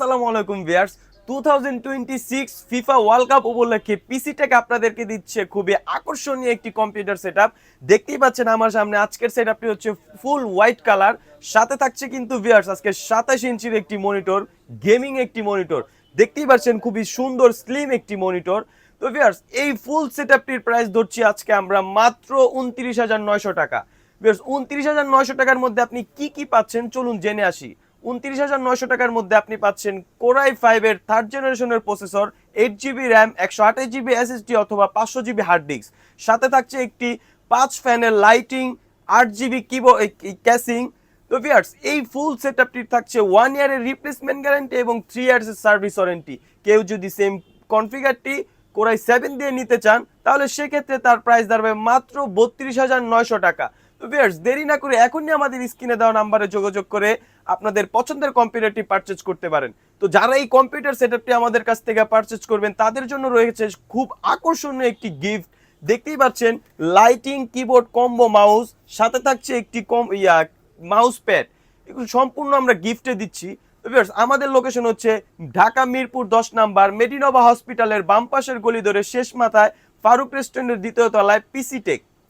আসসালামু আলাইকুম viewers 2026 FIFA world cup উপলক্ষে পিসি টেক আপনাদেরকে দিচ্ছে খুবই আকর্ষণীয় একটি কম্পিউটার সেটআপ। দেখতেই পাচ্ছেন আমার সামনে আজকের সেটআপটি হচ্ছে ফুল হোয়াইট কালার, সাথে থাকছে কিন্তু ভিউয়ার্স আজকে 27 ইঞ্চির একটি মনিটর, গেমিং একটি মনিটর। দেখতেই পাচ্ছেন খুবই সুন্দর স্লিম একটি মনিটর। তো ভিউয়ার্স এই ফুল সেটআপটির প্রাইস ধরছি আজকে আমরা মাত্র 29,900 টাকা। ভিউয়ার্স 29,900 টাকার মধ্যে আপনি কি কি পাচ্ছেন চলুন জেনে আসি। 29,900 টাকার মধ্যে আপনি পাচ্ছেন কোরাই 5 এর থার্ড জেনারেশনের processor, 8 GB RAM, 128 GB SSD অথবা 500 জিবি হার্ড ডিস্ক। সাথে থাকছে একটি 5 ফ্যানের লাইটিং, 8 জিবি কিবোর্ড ক্যাসিং। তো ভিউয়ার্স এই ফুল সেটআপটির থাকছে 1 ইয়ারের রিপ্লেসমেন্ট গ্যারান্টি এবং 3 ইয়ার্সের সার্ভিস ওয়ারেন্টি। কেউ যদি সেম কনফিগারটি কোরাই 7 দিয়ে নিতে চান তাহলে সেক্ষেত্রে তার প্রাইস দাঁড়াবে মাত্র 32,900 টাকা। তো ভিউয়ার্স দেরি না করে এখনই আমাদের স্ক্রিনে দেওয়া নাম্বারে যোগাযোগ করে আপনাদের পছন্দের কম্পিউটারটি পারচেজ করতে পারেন। তো যারা এই কম্পিউটার সেটআপটি আমাদের কাছ থেকে পারচেজ করবেন তাদের জন্য রয়েছে খুব আকর্ষণীয় একটি গিফট। দেখতেই পাচ্ছেন লাইটিং কিবোর্ড কম্বো মাউস, সাথে থাকছে একটি মাউস প্যাড। এগুলো সম্পূর্ণ আমরা গিফটে দিচ্ছি। তো ভিউয়ার্স আমাদের লোকেশন হচ্ছে ঢাকা মিরপুর 10 নাম্বার মেডিনোভা হসপিটালের বাম পাশের গলি ধরে শেষ মাথায় ফারুক রেস্টুরেন্টের দ্বিতীয় তলায় পিসি টেক।